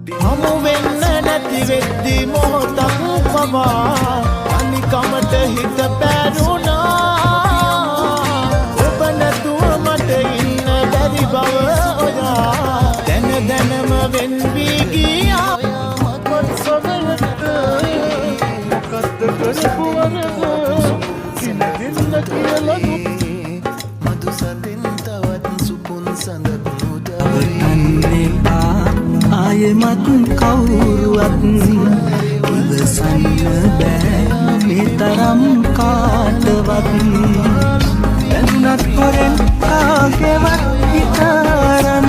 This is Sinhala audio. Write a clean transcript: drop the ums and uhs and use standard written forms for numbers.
හමු වෙන්න නැති වෙද්දි මොහොතක් පවා අනිකමට හිත පැරුණා ඔබ නැතුව මට ඉන්න බැරි බව ඔයා දැන දැනම වෙන් වී ගියා මත් සොබලට මොකද්ද කරපු වරද සිනගෙන්න කියලා මధు සඳෙන් තවත් සුපුන් සඳක් අවතන්නේ ආයෙමත් කවුරුවත් ඉවසන්න බෑ මේ තරම් කාටවත් බැඳුනත් කොරෙන් කාගේවත් හිතරන්